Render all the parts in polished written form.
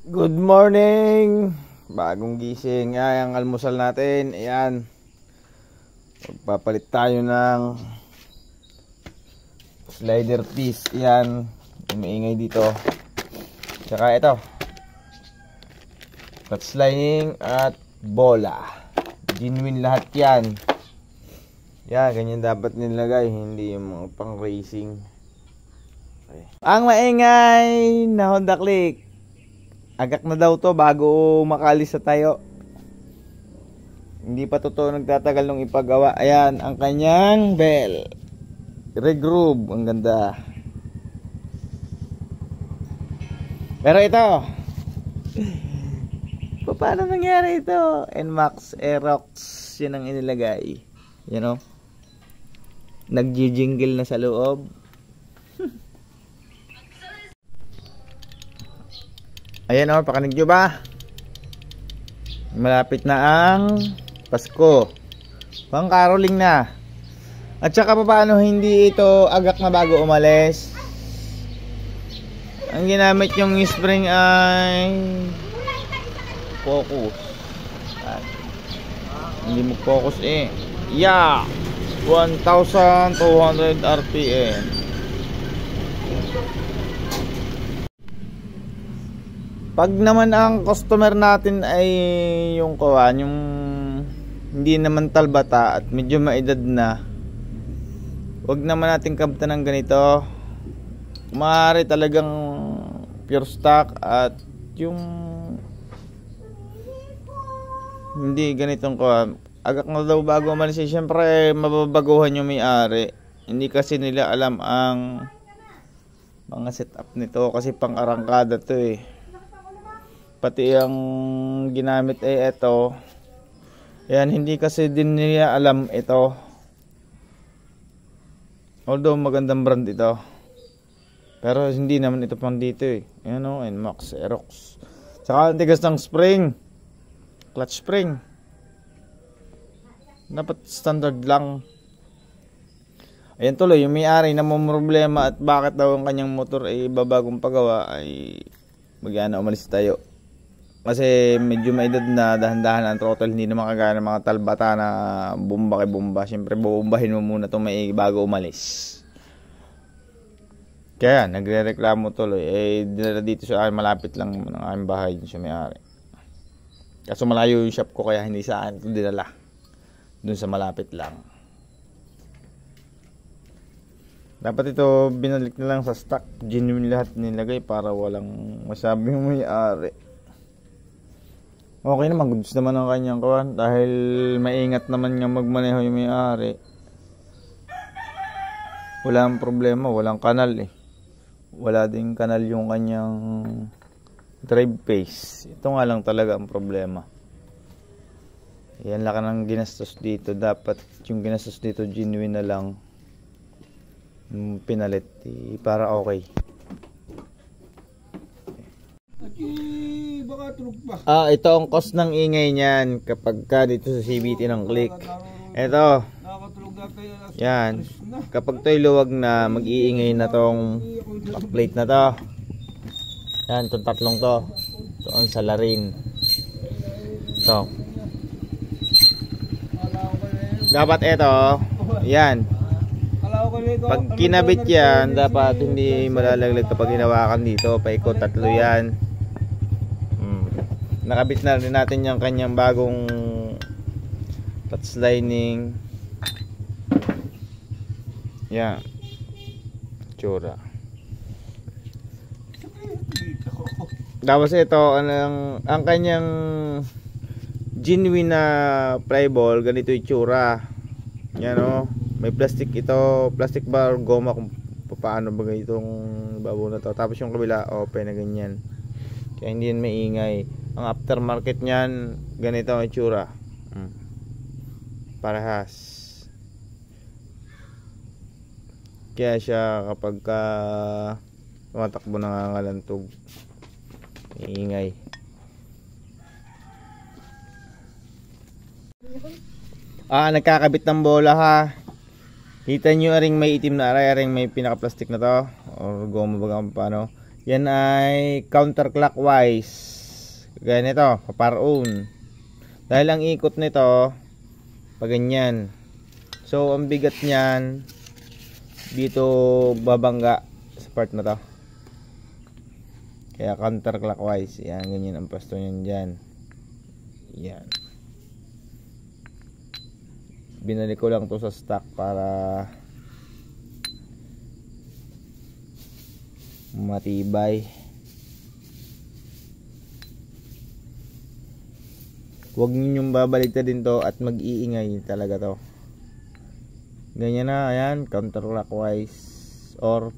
Good morning! Bagong gising. Ay, ang almusal natin. Ayan. Magpapalit tayo ng slider piece. Ayan. Umiingay dito. Tsaka ito. Clutch lining at bola. Genuine lahat yan. Yan, ganyan dapat nilagay. Hindi yung mga pang racing. Okay. Ang maingay na Honda Click. Agak na daw to bago makalis sa tayo. Hindi pa totoo nagtatagal nung ipagawa. Ayan ang kanyang bell. Regroove. Ang ganda. Pero ito. Paano nangyari ito? NMAX Aerox. Yan ang inilagay. You know? Nag-jingle na sa loob. Ayan o, pakinig nyo ba? Malapit na ang Pasko. Pang caroling na. At saka paano hindi ito agak na bago umalis? Ang ginamit yung spring ay focus. At hindi mo focus eh. Yeah! 1,200 RPM. Pag naman ang customer natin ay yung kawan, yung hindi naman talbata at medyo maedad na, wag naman natin kamtan ng ganito. Maaari talagang pure stock at yung hindi ganitong kawan. Agak na daw bago umalis. Siyempre mababaguhan yung may-ari. Hindi kasi nila alam ang mga setup nito kasi pang arangkada to eh. Pati ang ginamit ay ito. Yan, hindi kasi din nila alam ito. Although magandang brand ito. Pero hindi naman ito pang dito eh. Ayan o, NMAX Aerox. Tsaka ang tigas ng spring. Clutch spring. Dapat standard lang. Ayan tuloy, yung may-ari na may problema at bakit daw ang kanyang motor ay babagong pagawa ay mag-ana umalis tayo. Kasi medyo maedad na, dahan-dahan ang throttle, hindi naman kagaya ng mga talbata na bomba kay bomba. Siyempre bubumbahin mo muna itong may bago umalis. Kaya nagre-reklamo tuloy. Eh dinala dito sa akin, malapit lang ng aking bahay siya may-ari. Kaso malayo yung shop ko kaya hindi sa akin ito dinala. Dun sa malapit lang. Dapat ito binalik na lang sa stock. Genuine lahat nilagay para walang masabi yung may-ari. Okay naman, goods naman ang kanyang kawan dahil maingat naman nga magmaneho yung may-ari. Walang problema, walang kanal eh. Wala ding kanal yung kanyang drive pace. Ito nga lang talaga ang problema. Yan lang ang ginastos dito. Dapat yung ginastos dito genuine na lang pinalit para okay. Ito ang cost ng ingay niyan kapag ka dito sa CVT ng Click. Ito. Yan. Kapag to'y luwag na, mag-iingay na tong plate na to. Yan, itong tatlong to. Doon sa larin. Ito. Dapat ito. Yan. Pag kinabit yan, dapat hindi malalaglag kapag hinawakan dito. Paikot, tatlo yan. Nakabit na rin natin yung kanyang bagong clutch lining. Yan. Tsura. Tapos ito, ang kanyang genuine na flyball, ganito yung tsura. Yan o. May plastic ito, plastic bar, goma kung paano ba itong babaw na to. Tapos yung kabila, open na ganyan. Kaya hindi yan maingay. Ang aftermarket niyan, ganito ang itsura. Parehas. Kaya siya kapag tumatakbo nangangalantog, iingay. Nagkakabit ng bola ha. Kita nyo aring may itim na aray, aring may pinaka-plastic na to. Or goma baga paano. Yan ay counterclockwise. Gaya nito, paparoon. Dahil ang ikot nito, pag ganyan. So, ang bigat niyan, dito babangga sa part na to. Kaya counterclockwise. Yan, ganyan ang pwesto niyan dyan. Yan. Binalik ko lang to sa stock para matibay. Huwag ninyong babaligtadin to at mag-iingay talaga to. Ganyan na, ayan, counterclockwise or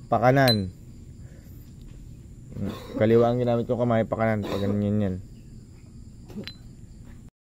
pakanan. Kaliwa ang ginamit ko kamay, pakanan, pag ganyan yan.